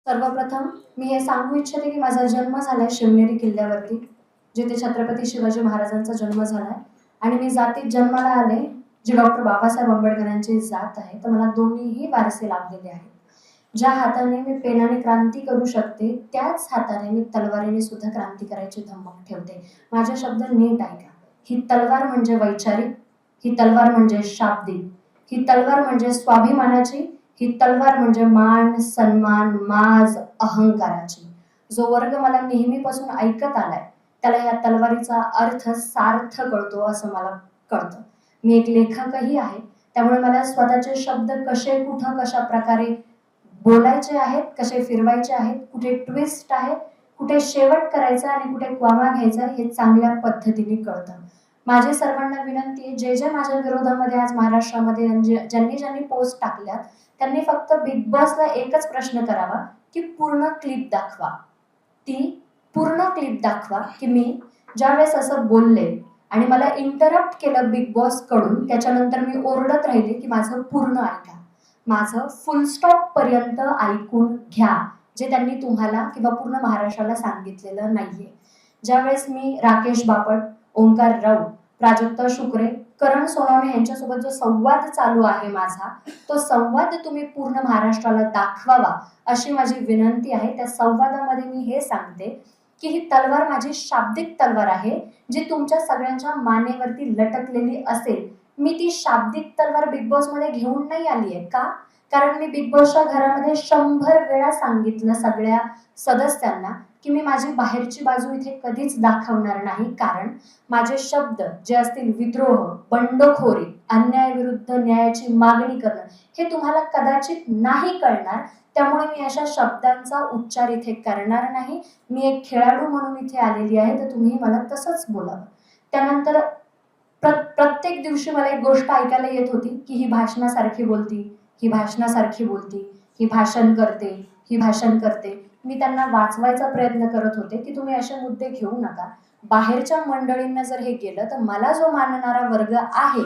सर्वप्रथम मी हे सांगू इच्छिते की माझा जन्म झालाय शिवनेरी किल्ल्यावरती, जिथे छत्रपती शिवाजी महाराजांचा जन्म झालाय आणि मी जातीत जन्माला आले जी डॉक्टर बाबासाहेब आंबेडकरांची जात आहे. तर मला दोन्हीही वारसे लाभलेले आहेत. ज्या हाताने मी पेनाने क्रांती करू शकते, त्याच हाताने मी तलवारीने सुद्धा क्रांती करायची धमक ठेवते. माझे शब्द नीट ऐका. ही तलवार म्हणजे वैचारिक, ही तलवार म्हणजे शाब्दिक, ही तलवार म्हणजे स्वाभिमानाची, ही तलवार म्हणजे मान सन्मान माज अहंकाराची. जो वर्ग मला नेहमीपासून ऐकत आलाय त्याला या तलवारीचा अर्थ सार्थ कळतो असं मला कळतं. मी एक लेखकही आहे, त्यामुळे मला स्वतःचे शब्द कसे कुठं कशा प्रकारे बोलायचे आहेत, कसे फिरवायचे आहेत, कुठे ट्विस्ट आहे, कुठे शेवट करायचा आणि कुठे क्वामा घ्यायचा हे चांगल्या पद्धतीने कळतं. माझी सर्वांना विनंती आहे, जे जे माझ्या विरोधामध्ये आज महाराष्ट्रामध्ये ज्यांनी ज्यांनी पोस्ट टाकल्या त्यांनी फक्त बिग बॉसला एकच प्रश्न करावा की पूर्ण क्लिप दाखवा. ती पूर्ण क्लिप दाखवा की मी ज्यावेळेस असं बोलले आणि मला इंटरप्ट केलं बिग बॉस कडून, त्याच्यानंतर मी ओरडत राहिले की माझं पूर्ण ऐका, माझं फुल स्टॉप पर्यंत ऐकून घ्या, जे त्यांनी तुम्हाला किंवा पूर्ण महाराष्ट्राला सांगितलेलं नाहीये. ज्यावेळेस मी राकेश बापट, ओंकार राऊत, प्राजक्ता शुक्रे, करण सोनवणे यांच्यासोबत जो संवाद चालू आहे माझा, तो संवाद तुम्ही पूर्ण महाराष्ट्राला दाखवावा अशी माझी विनंती आहे. त्या संवादामध्ये मी हे सांगते की ही तलवार माझी शाब्दिक तलवार आहे, जी तुमच्या सगळ्यांच्या मानेवरती लटकलेली असेल. मी ती शाब्दिक तलवार बिग बॉस मध्ये घेऊन नाही आली आहे. का? कारण मी बिग बॉसच्या घरामध्ये 100 वेळा सांगितलं सगळ्या सदस्यांना की मी माझी बाहेरची बाजू इथे कधीच दाखवणार नाही. कारण माझे शब्द जे असतील विद्रोह, बंडखोरी, अन्यायाविरुद्ध न्यायाची मागणी करणं, हे तुम्हाला कदाचित नाही कळणार. त्यामुळे मी अशा शब्दांचा उच्चार इथे करणार नाही. मी एक खेळाडू म्हणून इथे आलेली आहे, तर तुम्ही मला तसंच बोलावं. त्यानंतर प्रत्येक दिवशी मला एक गोष्ट ऐकायला येत होती की ही भाषणासारखी बोलती, ही भाषणासारखी बोलती, ही भाषण करते, ही भाषण करते. मी त्यांना वाचवायचा प्रयत्न करत होते की तुम्ही असे मुद्दे घेऊ नका. बाहेरच्या मंडळींना जर हे केलं तर मला जो मानणारा वर्ग आहे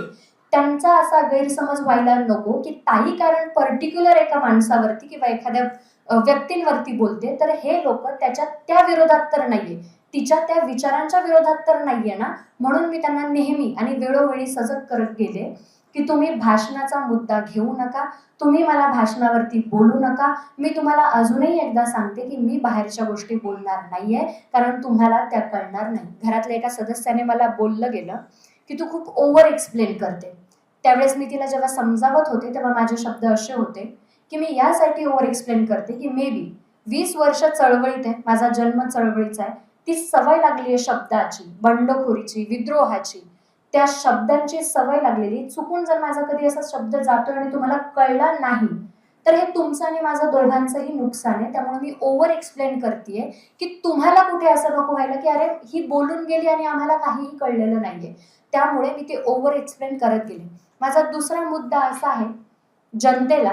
त्यांचा असा गैरसमज व्हायला नको की ताई कारण पर्टिक्युलर एका माणसावरती किंवा एखाद्या व्यक्तींवरती बोलते तर हे लोक त्याच्या त्या विरोधात तर नाहीये, तिच्या त्या विचारांच्या विरोधात तर नाहीये ना. म्हणून मी त्यांना नेहमी आणि वेळोवेळी सजग करत गेले की तुम्ही भाषणाचा मुद्दा घेऊ नका, तुम्ही मला भाषणावरती बोलू नका. मी तुम्हाला अजूनही एकदा सांगते की मी बाहेरच्या गोष्टी बोलणार नाहीये, कारण तुम्हाला त्या कळणार नाही. घरातल्या एका सदस्याने मला बोललं गेलं की तू खूप ओव्हर एक्सप्लेन करते. त्यावेळेस मी तिला जेव्हा समजावत होते तेव्हा माझे शब्द असे होते की मी यासाठी ओव्हर एक्सप्लेन करते की मे बी 20 वर्ष चळवळीत आहे, माझा जन्म चळवळीचा आहे, ती सवय लागली आहे शब्दाची, बंडखोरीची, विद्रोहाची, त्या शब्दांची सवय लागलेली. चुकून जर माझा कधी असा शब्द जातोय आणि तुम्हाला कळला नाही तर हे तुमचं आणि माझं दोघांचंही नुकसान आहे. त्यामुळे मी ओव्हर एक्सप्लेन करतेय की तुम्हाला कुठे असं नको व्हायला की अरे ही बोलून गेली आणि आम्हाला काहीही कळलेलं नाहीये. त्यामुळे मी ते ओव्हर एक्सप्लेन करत गेले. माझा दुसरा मुद्दा असा आहे, जनतेला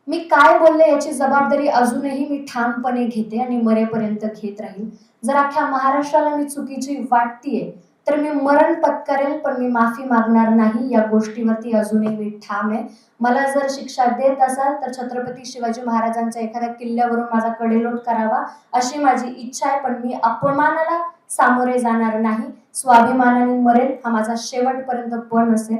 मी काय बोलले याची जबाबदारी अजूनही मी ठामपणे घेते आणि मरेपर्यंत घेत राहील. जर अख्ख्या महाराष्ट्राला मी चुकीची वाटतीये तर मी मरण पत्करेल, पण मी माफी मागणार नाही. या गोष्टीवरती अजूनही मी ठाम आहे. मला जर शिक्षा देत असाल तर छत्रपती शिवाजी महाराजांच्या एखाद्या किल्ल्यावरून माझा कडेलोट करावा अशी माझी इच्छा आहे, पण मी अपमानाला सामोरे जाणार नाही. स्वाभिमानाने मरेल, हा माझा शेवटपर्यंत पण असेल.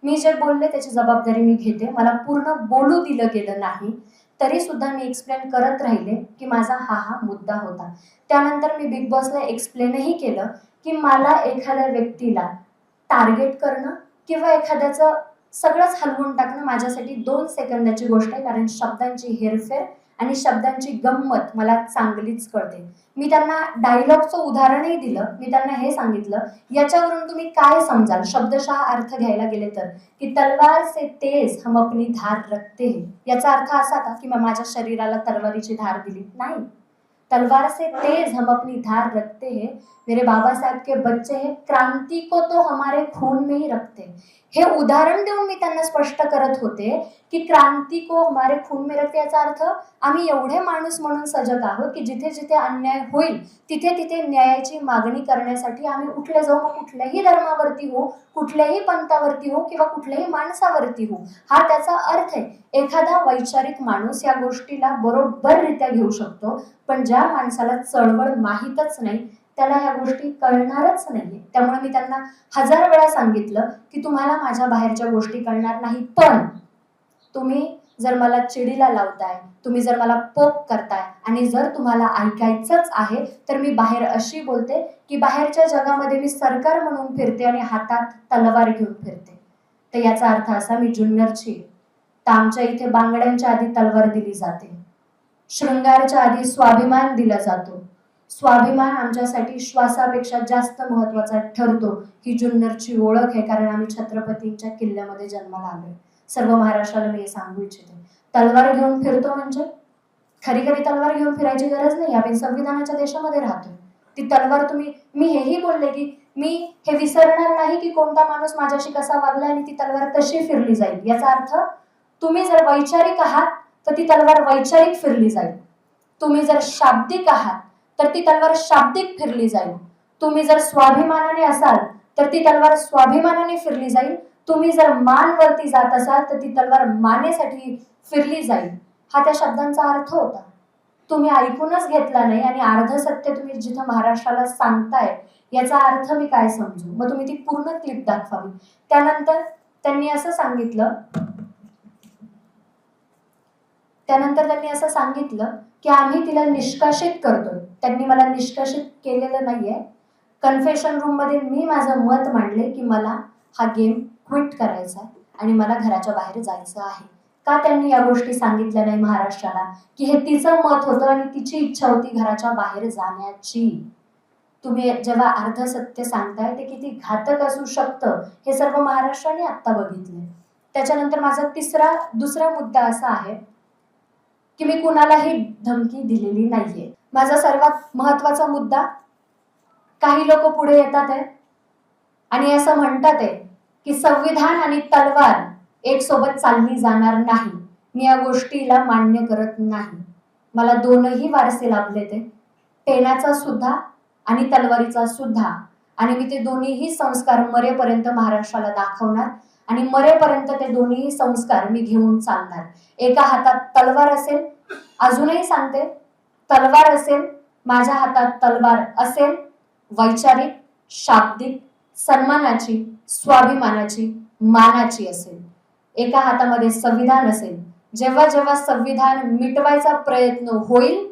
मी जे बोलले त्याची जबाबदारी मी घेते. मला पूर्ण बोलू दिलं गेलं नाही तरी सुद्धा मी एक्सप्लेन करत राहिले की माझा हा मुद्दा होता. त्यानंतर मी बिग बॉसला एक्सप्लेनही केलं की मला एखाद्या व्यक्तीला टार्गेट करणं किंवा एखाद्याचं सगळंच हलवून टाकणं माझ्यासाठी 2 सेकंदाची गोष्ट आहे, कारण शब्दांची हेरफेर आणि शब्दांची गंमत मला चांगलीच कळते. मी त्यांना डायलॉगचं उदाहरणही दिलं. मी त्यांना हे सांगितलं याच्यावरून तुम्ही काय समजाल, शब्दशः अर्थ घ्यायला गेले तर, की तलवार से तेज हम अपनी धार रखते हैं. याचा अर्थ असा का की माझ्या शरीराला तलवारीची धार दिली? नाही. तलवार से तेज हम अपनी धार रखते हैं, मेरे बाबा साहेब के बच्चे हैं, क्रांती को तो हमारे खून में ही रखते हैं. हे उदाहरण देऊन मी त्यांना स्पष्ट करत होते की क्रांती को हमारे खून में रखते याचा अर्थ आम्ही एवढे माणूस म्हणून सजग आहोत की जिथे जिथे अन्याय होईल तिथे तिथे न्यायाची मागणी करण्यासाठी आम्ही उठले जाऊ. मग कुठल्याही धर्मावरती हो, कुठल्याही पंथावरती हो किंवा कुठल्याही माणसावरती हो, हा त्याचा अर्थ आहे. एखादा वैचारिक माणूस या गोष्टीला बरोबररित्या घेऊ शकतो, पण ज्या माणसाला चळवळ माहीतच नाही त्याला ह्या गोष्टी कळणारच नाहीये. त्यामुळे मी त्यांना 1000 वेळा सांगितलं की तुम्हाला माझ्या बाहेरच्या गोष्टी कळणार नाही, पण तुम्ही जर मला चिडीला लावताय, तुम्ही जर मला पोक करताय आणि जर तुम्हाला ऐकायचंच आहे तर मी बाहेर अशी बोलते की बाहेरच्या जगामध्ये मी सरकार म्हणून फिरते आणि हातात तलवार घेऊन फिरते. तर याचा अर्थ असा मी जुन्नरची, तर आमच्या इथे बांगड्यांच्या आधी तलवार दिली जाते, शृंगारच्या आधी स्वाभिमान दिला जातो. स्वाभिमान आमच्यासाठी श्वासापेक्षा जास्त महत्वाचा ठरतो. ही जुन्नरची ओळख आहे, कारण आम्ही छत्रपतींच्या किल्ल्यामध्ये जन्माला आलोय. सर्व महाराष्ट्राला मी हे सांगू इच्छिते. तलवार घेऊन फिरतो म्हणजे खरी खरी तलवार घेऊन फिरायची गरज नाही. आपण संविधानाच्या देशामध्ये राहतोय. ती तलवार मी हेही बोलले की मी हे विसरणार नाही की कोणता माणूस माझ्याशी कसा वागला आणि ती तलवार कशी फिरली जाईल. याचा अर्थ तुम्ही जर वैचारिक आहात तर ती तलवार वैचारिक फिरली जाईल. तुम्ही जर शाब्दिक आहात तर ती तलवार शाब्दिक फिरली जाईल. तुम्ही जर स्वाभिमानाने असाल तर ती तलवार स्वाभिमानाने फिरली जाईल. तुम्ही जर मानवरती जात असाल तर ती तलवार मानेसाठी फिरली जाईल. हा त्या शब्दांचा अर्थ होता. तुम्ही ऐकूनच घेतला नाही आणि अर्ध सत्य तुम्ही जिथं महाराष्ट्राला सांगताय याचा अर्थ मी काय समजू. मग तुम्ही ती पूर्ण क्लिप दाखवावी. त्यानंतर त्यांनी असं सांगितलं की आम्ही तिला निष्कासित करतोय. त्यांनी मला निष्कासित केलेलं नाहीये. कन्फेशन रूम मध्ये मी माझं मत मांडले की मला हा गेम क्विट करायचा आहे आणि मला घराच्या बाहेर जायचं आहे. का त्यांनी या गोष्टी सांगितल्या नाही महाराष्ट्राला की हे तिचं मत होतं आणि तिची इच्छा होती घराच्या बाहेर जाण्याची. तुम्ही जेव्हा अर्ध सत्य सांगताय ते किती घातक असू शकतं हे सर्व महाराष्ट्राने आता बघितले. त्याच्यानंतर माझा दुसरा मुद्दा असा आहे की मी कुणालाही धमकी दिलेली नाहीये. माझा सर्वात महत्वाचा मुद्दा, काही लोक पुढे येतात आहे आणि असं म्हणतात आहे की संविधान आणि तलवार एक सोबत चालली जाणार नाही. मी या गोष्टीला मान्य करत नाही. मला दोनही वारसे लाभले, ते पेनाचा सुद्धा आणि तलवारीचा सुद्धा, आणि मी ते दोन्हीही संस्कार मरेपर्यंत महाराष्ट्राला दाखवणार आणि मरेपर्यंत ते दोन्ही संस्कार मी घेऊन चालणार. एका हातात तलवार असेल, अजूनही सांगते, तलवार असेल, माझ्या हातात तलवार असेल, वैचारिक, शाब्दिक, सन्मानाची, स्वाभिमानाची, मानाची असेल. एका हातामध्ये संविधान असेल. जेव्हा जेव्हा संविधान मिटवायचा प्रयत्न होईल,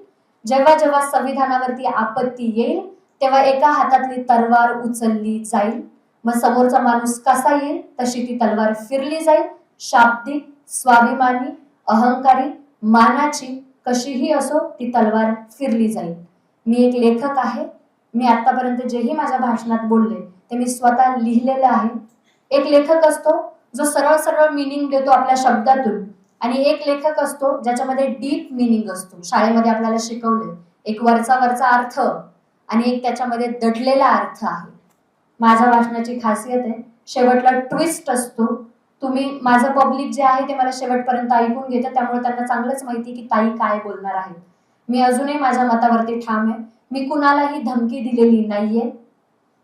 जेव्हा जेव्हा संविधानावरती आपत्ती येईल, तेव्हा एका हातातली तलवार उचलली जाईल. मग समोरचा माणूस कसा येईल तशी ती तलवार फिरली जाईल. शाब्दिक, स्वाभिमानी, अहंकारी, मानाची कशीही असो ती तलवार फिरली जाईल. मी एक लेखक आहे. मी आतापर्यंत जेही माझ्या भाषणात बोलले ते मी स्वतः लिहिलेलं आहे. एक लेखक असतो जो सरळ सरळ मिनिंग देतो आपल्या शब्दातून, आणि एक लेखक असतो ज्याच्यामध्ये डीप मिनिंग असतो. शाळेमध्ये आपल्याला शिकवले एक वरचा अर्थ आणि एक त्याच्यामध्ये दडलेला अर्थ आहे. माझ्या भाषणाची खासियत आहे, शेवटला ट्विस्ट असतो. तुम्ही माझं पब्लिक जे आहे ते मला शेवटपर्यंत ऐकून घेतं, त्यामुळे त्यांना चांगलंच माहिती की ताई काय बोलणार आहे. मी अजूनही माझ्या मतावरती ठाम आहे. मी कुणालाही धमकी दिलेली नाहीये.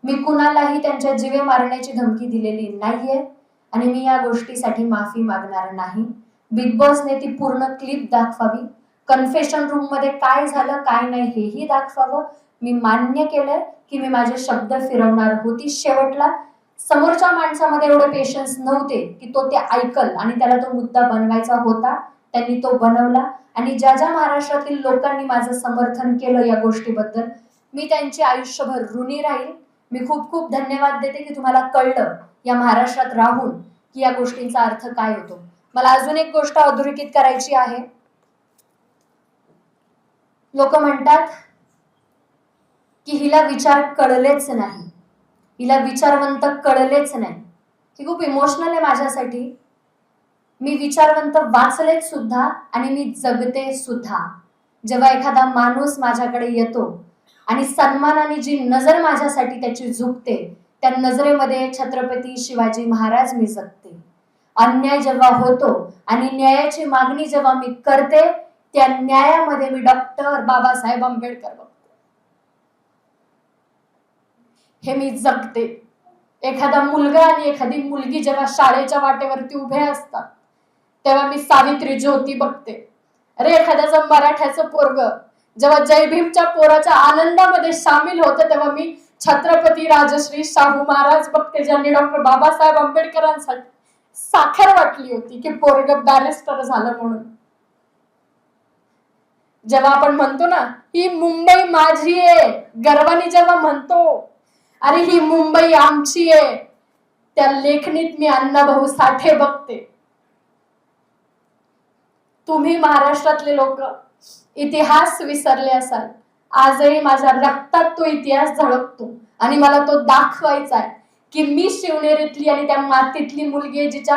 मी कुणालाही त्यांच्या जीवे मारण्याची धमकी दिलेली नाहीये आणि मी या गोष्टीसाठी माफी मागणार नाही. बिग बॉसने ती पूर्ण क्लिप दाखवावी. कन्फेशन रूम मध्ये काय झालं काय नाही हेही दाखवावं. मी मान्य केलंय की मी माझे शब्द फिरवणार होती. शेवटला समोरच्या माणसामध्ये एवढे पेशन्स नव्हते की तो ते ऐकल आणि त्याला तो मुद्दा बनवायचा होता. त्यांनी तो बनवला आणि ज्या ज्या महाराष्ट्रातील लोकांनी माझं समर्थन केलं या गोष्टीबद्दल मी त्यांची आयुष्यभर ऋणी राहील. मी खूप खूप धन्यवाद देते की तुम्हाला कळलं या महाराष्ट्रात राहून की या गोष्टींचा अर्थ काय होतो. मला अजून एक गोष्ट अधोरेखित करायची आहे. लोक म्हणतात की हिला विचार कळलेच नाही, हिला विचारवंत कळलेच नाही. ही खूप इमोशनल आहे माझ्यासाठी. मी विचारवंत वाचलेत सुद्धा आणि मी जगते सुद्धा. जेव्हा एखादा माणूस माझ्याकडे येतो आणि सन्मानाने जी नजर माझ्यासाठी त्याची झुकते, त्या नजरेमध्ये छत्रपती शिवाजी महाराज मी जगते. अन्याय जेव्हा होतो आणि न्यायाची मागणी जेव्हा मी करते, त्या न्यायामध्ये मी डॉक्टर बाबासाहेब आंबेडकर बघते. हे मी जगते. एखादा मुलगा आणि एखादी मुलगी जेव्हा शाळेच्या वाटेवरती उभे असतात, तेव्हा मी सावित्री ज्योती बघते. अरे एखाद्याचं मराठ्याचं पोरग जेव्हा जय भीमच्या पोराच्या आनंदामध्ये सामील होतं, तेव्हा मी छत्रपती राजश्री शाहू महाराज बघते, ज्यांनी डॉक्टर बाबासाहेब आंबेडकरांसाठी साखर वाटली होती की पोरग बॅरिस्टर झालं म्हणून. जेव्हा आपण म्हणतो ना, ही मुंबई माझी आहे, गर्वाने जेव्हा म्हणतो, अरे ही मुंबई आमची आहे, त्या लेखणीत मी अण्णाभाऊ साठे बघते. तुम्ही महाराष्ट्रातले लोक इतिहास विसरले असाल, आजही माझ्या रक्तात तो इतिहास झळकतो आणि मला तो दाखवायचा आहे की मी शिवनेरीतली आणि त्या मातीतली मुलगी आहे, जिच्या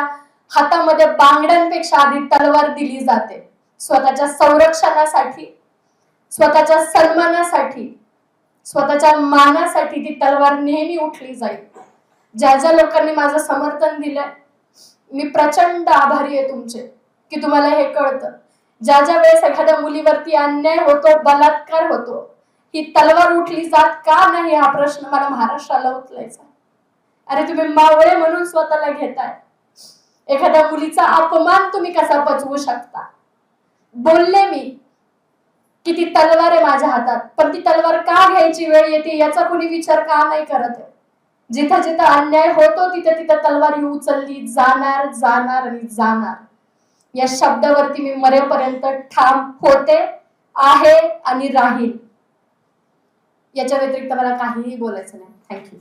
हातामध्ये बांगड्यांपेक्षा आधी तलवार दिली जाते. स्वतःच्या संरक्षणासाठी, स्वतःच्या सन्मानासाठी, स्वतःच्या मानासाठी ती तलवार नेहमी उठली जाईल. ज्या ज्या लोकांनी माझं समर्थन दिलंय, मी प्रचंड आभारी आहे तुमचे की तुम्हाला हे कळतं. ज्या ज्या वेळेस एखाद्या मुलीवरती अन्याय होतो, बलात्कार होतो, ही तलवार उठली जात का नाही हा प्रश्न मला महाराष्ट्राला उचलायचा. अरे तुम्ही मावळे म्हणून स्वतःला घेताय. एखाद्या मुलीचा अपमान तुम्ही कसा पचवू शकता. बोलले मी की ती तलवार आहे माझ्या हातात, पण ती तलवार का घ्यायची वेळ येते याचा कोणी विचार का नाही करत आहे. जिथं जिथं अन्याय होतो तिथं तिथं तलवार उचलली जाणार जाणार आणि जाणार. या शब्दावरती मी मरेपर्यंत ठाम होते, आहे आणि राहील. याच्या व्यतिरिक्त मला काहीही बोलायचं नाही. थँक्यू.